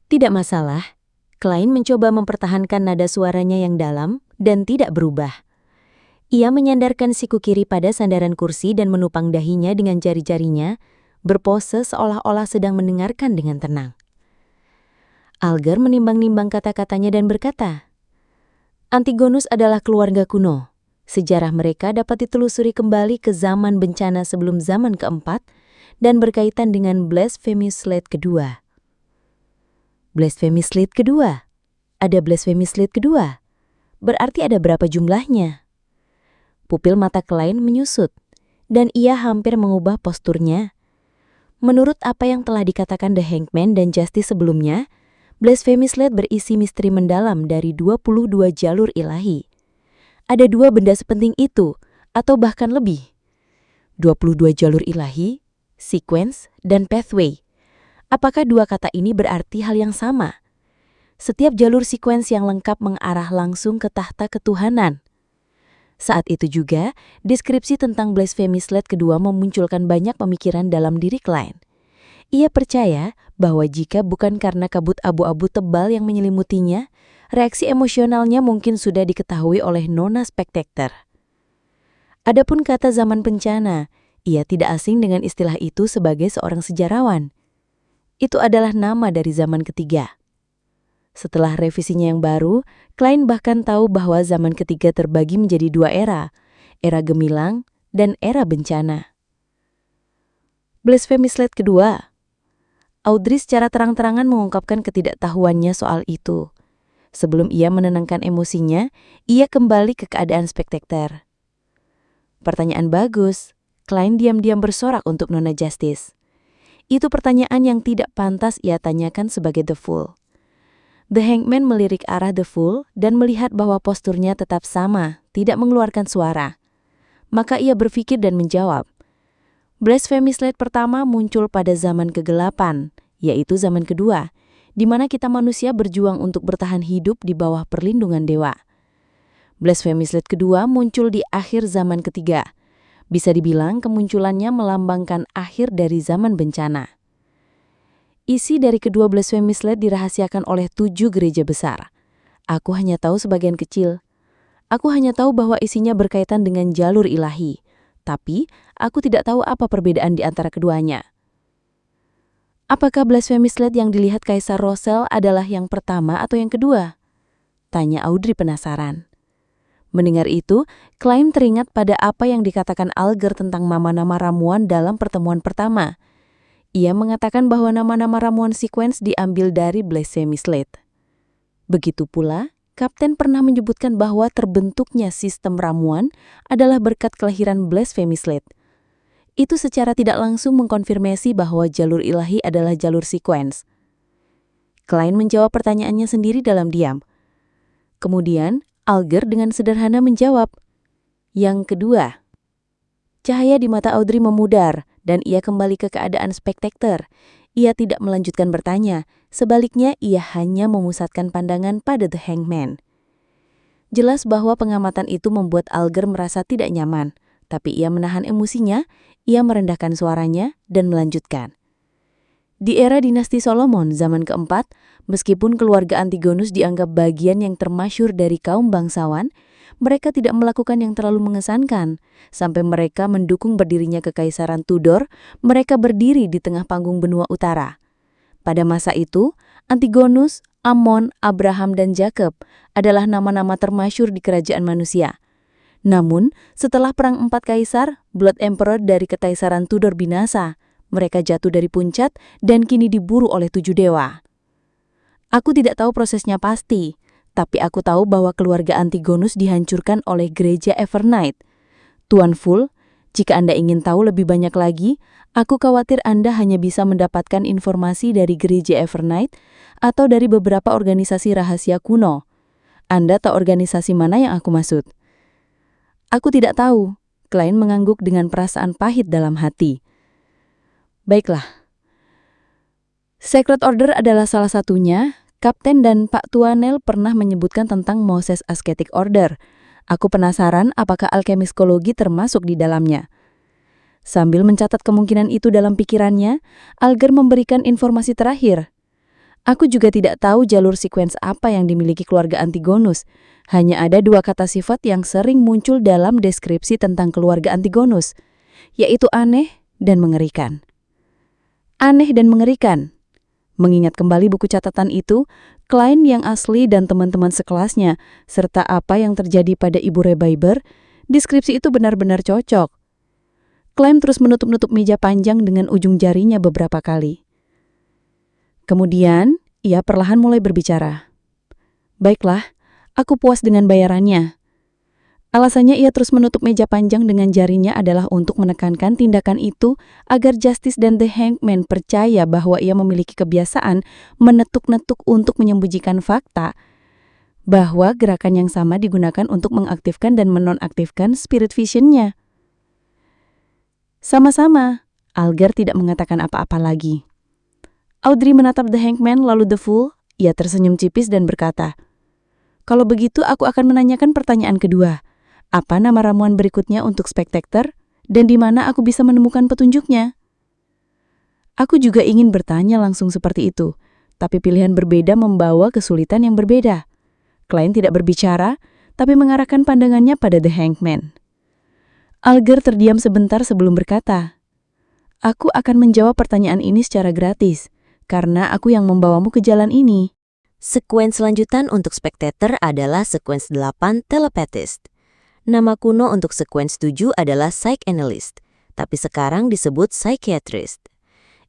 Tidak masalah. Klein mencoba mempertahankan nada suaranya yang dalam dan tidak berubah. Ia menyandarkan siku kiri pada sandaran kursi dan menupang dahinya dengan jari-jarinya, berpose seolah-olah sedang mendengarkan dengan tenang. Alger menimbang-nimbang kata-katanya dan berkata, Antigonus adalah keluarga kuno. Sejarah mereka dapat ditelusuri kembali ke zaman bencana sebelum zaman keempat dan berkaitan dengan Blasphemy Slate kedua. Blasphemy Slate kedua? Ada Blasphemy Slate kedua? Berarti ada berapa jumlahnya? Pupil mata Klein menyusut, dan ia hampir mengubah posturnya. Menurut apa yang telah dikatakan The Hangman dan Justice sebelumnya, Blasphemy Slate berisi misteri mendalam dari 22 jalur ilahi. Ada 2 benda sepenting itu, atau bahkan lebih. 22 jalur ilahi, sequence, dan pathway. Apakah 2 kata ini berarti hal yang sama? Setiap jalur sequence yang lengkap mengarah langsung ke tahta ketuhanan. Saat itu juga, deskripsi tentang Blasphemy Slate kedua memunculkan banyak pemikiran dalam diri Klein. Ia percaya bahwa jika bukan karena kabut abu-abu tebal yang menyelimutinya, reaksi emosionalnya mungkin sudah diketahui oleh Nona Spectator. Adapun kata zaman bencana, ia tidak asing dengan istilah itu sebagai seorang sejarawan. Itu adalah nama dari zaman ketiga. Setelah revisinya yang baru, Klein bahkan tahu bahwa zaman ketiga terbagi menjadi 2 era gemilang dan era bencana. Blasphemy Slate kedua. Audrey secara terang-terangan mengungkapkan ketidaktahuannya soal itu. Sebelum ia menenangkan emosinya, ia kembali ke keadaan Spectator. Pertanyaan bagus. Klein diam-diam bersorak untuk Nona Justice. Itu pertanyaan yang tidak pantas ia tanyakan sebagai The Fool. The Hangman melirik arah The Fool dan melihat bahwa posturnya tetap sama, tidak mengeluarkan suara. Maka ia berpikir dan menjawab. Blasphemy Slate pertama muncul pada zaman kegelapan, yaitu zaman kedua, di mana kita manusia berjuang untuk bertahan hidup di bawah perlindungan dewa. Blasphemy Slate kedua muncul di akhir zaman ketiga. Bisa dibilang kemunculannya melambangkan akhir dari zaman bencana. Isi dari kedua Blasphemy Slate dirahasiakan oleh 7 gereja besar. Aku hanya tahu sebagian kecil. Aku hanya tahu bahwa isinya berkaitan dengan jalur ilahi. Tapi, aku tidak tahu apa perbedaan di antara keduanya. Apakah Blasphemy Slate yang dilihat Kaisar Rosel adalah yang pertama atau yang kedua? Tanya Audrey penasaran. Mendengar itu, Klein teringat pada apa yang dikatakan Alger tentang nama-nama ramuan dalam pertemuan pertama. Ia mengatakan bahwa nama-nama ramuan sequence diambil dari Blasphemy Slate. Begitu pula, Kapten pernah menyebutkan bahwa terbentuknya sistem ramuan adalah berkat kelahiran Blasphemy Slate. Itu secara tidak langsung mengkonfirmasi bahwa jalur ilahi adalah jalur sequence. Klein menjawab pertanyaannya sendiri dalam diam. Kemudian, Alger dengan sederhana menjawab, "Yang kedua." Cahaya di mata Audrey memudar, dan ia kembali ke keadaan Spectator. Ia tidak melanjutkan bertanya, sebaliknya ia hanya memusatkan pandangan pada The Hangman. Jelas bahwa pengamatan itu membuat Alger merasa tidak nyaman, tapi ia menahan emosinya, ia merendahkan suaranya, dan melanjutkan. Di era dinasti Solomon zaman keempat, meskipun keluarga Antigonus dianggap bagian yang termasyhur dari kaum bangsawan, mereka tidak melakukan yang terlalu mengesankan. Sampai mereka mendukung berdirinya Kekaisaran Tudor, mereka berdiri di tengah panggung benua utara. Pada masa itu, Antigonus, Amon, Abraham, dan Jacob adalah nama-nama termasyhur di kerajaan manusia. Namun, setelah Perang 4 Kaisar, Blood Emperor dari Kekaisaran Tudor binasa. Mereka jatuh dari puncak dan kini diburu oleh 7 dewa. Aku tidak tahu prosesnya pasti, tapi aku tahu bahwa keluarga Antigonus dihancurkan oleh gereja Evernight. Tuan Fool, jika Anda ingin tahu lebih banyak lagi, aku khawatir Anda hanya bisa mendapatkan informasi dari gereja Evernight atau dari beberapa organisasi rahasia kuno. Anda tahu organisasi mana yang aku maksud? Aku tidak tahu. Klein mengangguk dengan perasaan pahit dalam hati. Baiklah. Sacred Order adalah salah satunya. Kapten dan Pak Tuanel pernah menyebutkan tentang Moses Ascetic Order. Aku penasaran apakah alkemiskologi termasuk di dalamnya. Sambil mencatat kemungkinan itu dalam pikirannya, Alger memberikan informasi terakhir. Aku juga tidak tahu jalur sequence apa yang dimiliki keluarga Antigonus. Hanya ada 2 kata sifat yang sering muncul dalam deskripsi tentang keluarga Antigonus, yaitu aneh dan mengerikan. Aneh dan mengerikan. Mengingat kembali buku catatan itu, klien yang asli dan teman-teman sekelasnya, serta apa yang terjadi pada Ibu Rebaiber, deskripsi itu benar-benar cocok. Klien terus menutup-nutup meja panjang dengan ujung jarinya beberapa kali. Kemudian, ia perlahan mulai berbicara. Baiklah, aku puas dengan bayarannya. Alasannya ia terus menutup meja panjang dengan jarinya adalah untuk menekankan tindakan itu agar Justice dan The Hangman percaya bahwa ia memiliki kebiasaan menetuk-netuk untuk menyembunyikan fakta, bahwa gerakan yang sama digunakan untuk mengaktifkan dan menonaktifkan spirit vision-nya. Sama-sama, Alger tidak mengatakan apa-apa lagi. Audrey menatap The Hangman lalu The Fool. Ia tersenyum tipis dan berkata, "Kalau begitu aku akan menanyakan pertanyaan kedua. Apa nama ramuan berikutnya untuk Spectator? Dan di mana aku bisa menemukan petunjuknya?" Aku juga ingin bertanya langsung seperti itu, tapi pilihan berbeda membawa kesulitan yang berbeda. Klien tidak berbicara, tapi mengarahkan pandangannya pada The Hangman. Alger terdiam sebentar sebelum berkata, "Aku akan menjawab pertanyaan ini secara gratis, karena aku yang membawamu ke jalan ini." Sekuens lanjutan untuk Spectator adalah sekuens 8 Telepathist. Nama kuno untuk sekuens 7 adalah Psychanalyst, tapi sekarang disebut Psychiatrist.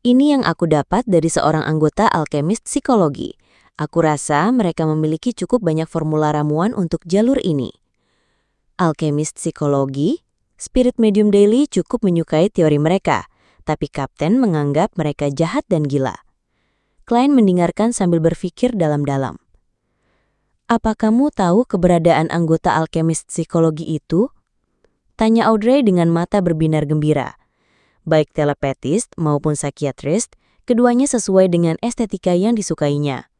Ini yang aku dapat dari seorang anggota Alchemist Psikologi. Aku rasa mereka memiliki cukup banyak formula ramuan untuk jalur ini. Alchemist Psikologi, Spirit Medium Daily cukup menyukai teori mereka, tapi Kapten menganggap mereka jahat dan gila. Klien mendengarkan sambil berpikir dalam-dalam. "Apa kamu tahu keberadaan anggota Alchemist Psikologi itu?" tanya Audrey dengan mata berbinar gembira. Baik Telepathist maupun Psychiatrist, keduanya sesuai dengan estetika yang disukainya.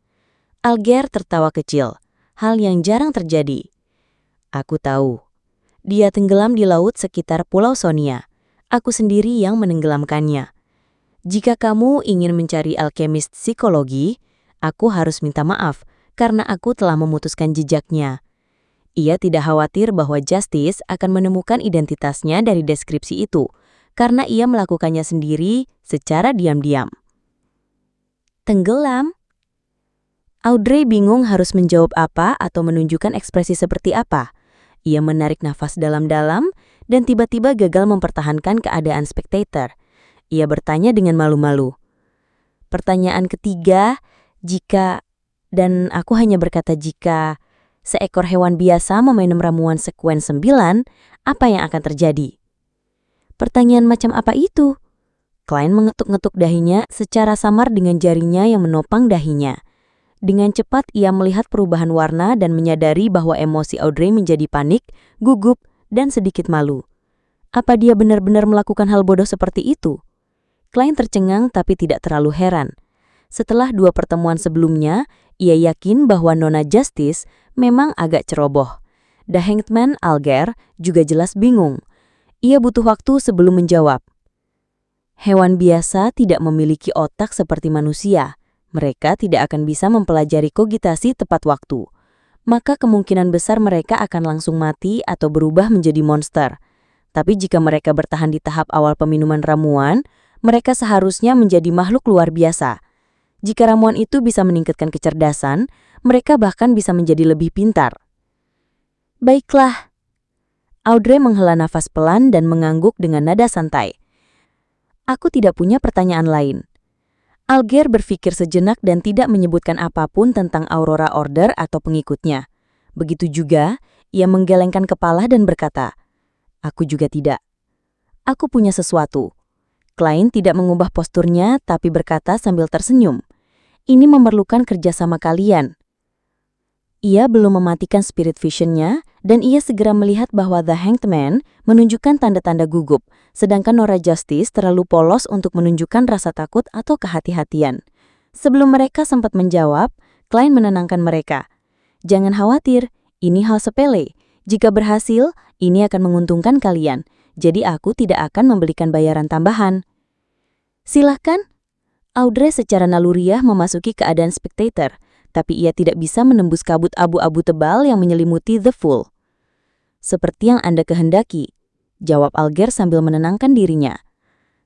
Alger tertawa kecil, hal yang jarang terjadi. "Aku tahu. Dia tenggelam di laut sekitar Pulau Sonia. Aku sendiri yang menenggelamkannya. Jika kamu ingin mencari alchemist psikologi, aku harus minta maaf karena aku telah memutuskan jejaknya." Ia tidak khawatir bahwa Justice akan menemukan identitasnya dari deskripsi itu, karena ia melakukannya sendiri secara diam-diam. Tenggelam? Audrey bingung harus menjawab apa atau menunjukkan ekspresi seperti apa. Ia menarik nafas dalam-dalam dan tiba-tiba gagal mempertahankan keadaan Spectator. Ia bertanya dengan malu-malu. Pertanyaan ketiga, dan aku hanya berkata jika seekor hewan biasa meminum ramuan sekuens 9, apa yang akan terjadi? Pertanyaan macam apa itu? Klien mengetuk-ngetuk dahinya secara samar dengan jarinya yang menopang dahinya. Dengan cepat ia melihat perubahan warna dan menyadari bahwa emosi Audrey menjadi panik, gugup, dan sedikit malu. Apa dia benar-benar melakukan hal bodoh seperti itu? Klien tercengang tapi tidak terlalu heran. Setelah 2 pertemuan sebelumnya, ia yakin bahwa Nona Justice memang agak ceroboh. The Hangman Alger juga jelas bingung. Ia butuh waktu sebelum menjawab. Hewan biasa tidak memiliki otak seperti manusia. Mereka tidak akan bisa mempelajari kogitasi tepat waktu. Maka kemungkinan besar mereka akan langsung mati atau berubah menjadi monster. Tapi jika mereka bertahan di tahap awal peminuman ramuan, mereka seharusnya menjadi makhluk luar biasa. Jika ramuan itu bisa meningkatkan kecerdasan, mereka bahkan bisa menjadi lebih pintar. Baiklah. Audrey menghela nafas pelan dan mengangguk dengan nada santai. Aku tidak punya pertanyaan lain. Alger berpikir sejenak dan tidak menyebutkan apapun tentang Aurora Order atau pengikutnya. Begitu juga, ia menggelengkan kepala dan berkata, "Aku juga tidak. Aku punya sesuatu." Klien tidak mengubah posturnya tapi berkata sambil tersenyum, "Ini memerlukan kerjasama kalian." Ia belum mematikan spirit vision-nya dan ia segera melihat bahwa The Hanged Man menunjukkan tanda-tanda gugup, sedangkan Nora Justice terlalu polos untuk menunjukkan rasa takut atau kehati-hatian. Sebelum mereka sempat menjawab, klien menenangkan mereka. "Jangan khawatir, ini hal sepele. Jika berhasil, ini akan menguntungkan kalian. Jadi aku tidak akan memberikan bayaran tambahan." "Silahkan." Audrey secara naluriah memasuki keadaan spectator, tapi ia tidak bisa menembus kabut abu-abu tebal yang menyelimuti The Fool. Seperti yang Anda kehendaki, jawab Alger sambil menenangkan dirinya.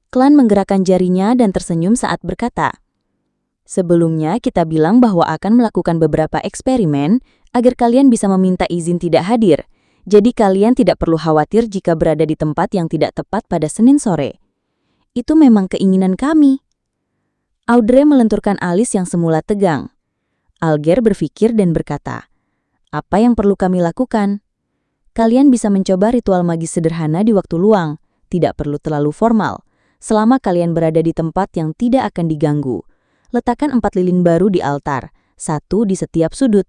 Klan menggerakkan jarinya dan tersenyum saat berkata, sebelumnya kita bilang bahwa akan melakukan beberapa eksperimen agar kalian bisa meminta izin tidak hadir, jadi kalian tidak perlu khawatir jika berada di tempat yang tidak tepat pada Senin sore. Itu memang keinginan kami. Audrey melenturkan alis yang semula tegang. Alger berpikir dan berkata, apa yang perlu kami lakukan? Kalian bisa mencoba ritual magis sederhana di waktu luang, tidak perlu terlalu formal. Selama kalian berada di tempat yang tidak akan diganggu, letakkan 4 lilin baru di altar, 1 di setiap sudut.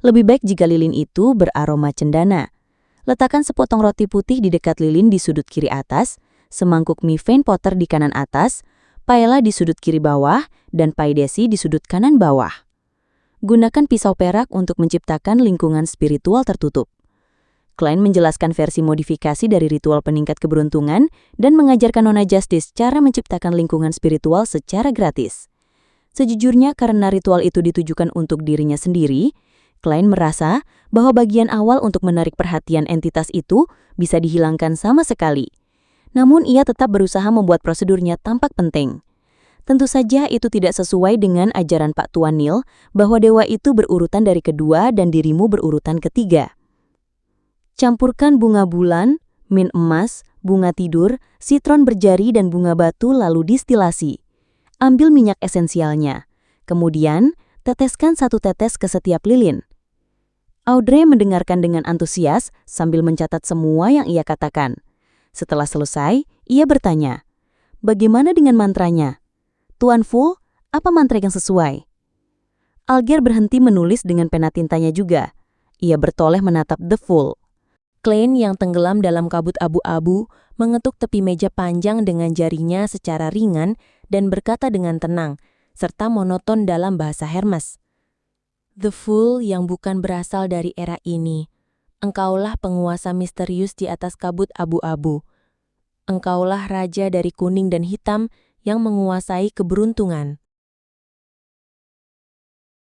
Lebih baik jika lilin itu beraroma cendana. Letakkan sepotong roti putih di dekat lilin di sudut kiri atas, semangkuk mie Fane Potter di kanan atas, paella di sudut kiri bawah, dan pie desi di sudut kanan bawah. Gunakan pisau perak untuk menciptakan lingkungan spiritual tertutup. Klein menjelaskan versi modifikasi dari ritual peningkat keberuntungan dan mengajarkan Nona Justice cara menciptakan lingkungan spiritual secara gratis. Sejujurnya karena ritual itu ditujukan untuk dirinya sendiri, Klein merasa bahwa bagian awal untuk menarik perhatian entitas itu bisa dihilangkan sama sekali. Namun ia tetap berusaha membuat prosedurnya tampak penting. Tentu saja itu tidak sesuai dengan ajaran Pak Tuan Neil bahwa dewa itu berurutan dari kedua dan dirimu berurutan ketiga. Campurkan bunga bulan, mint emas, bunga tidur, sitron berjari dan bunga batu lalu distilasi. Ambil minyak esensialnya. Kemudian, teteskan 1 tetes ke setiap lilin. Audrey mendengarkan dengan antusias sambil mencatat semua yang ia katakan. Setelah selesai, ia bertanya, bagaimana dengan mantranya? Tuan Fool, apa mantra yang sesuai? Alger berhenti menulis dengan pena tintanya juga. Ia bertoleh menatap The Fool. Klein yang tenggelam dalam kabut abu-abu mengetuk tepi meja panjang dengan jarinya secara ringan dan berkata dengan tenang, serta monoton dalam bahasa Hermes. The Fool yang bukan berasal dari era ini. Engkaulah penguasa misterius di atas kabut abu-abu. Engkaulah raja dari kuning dan hitam yang menguasai keberuntungan.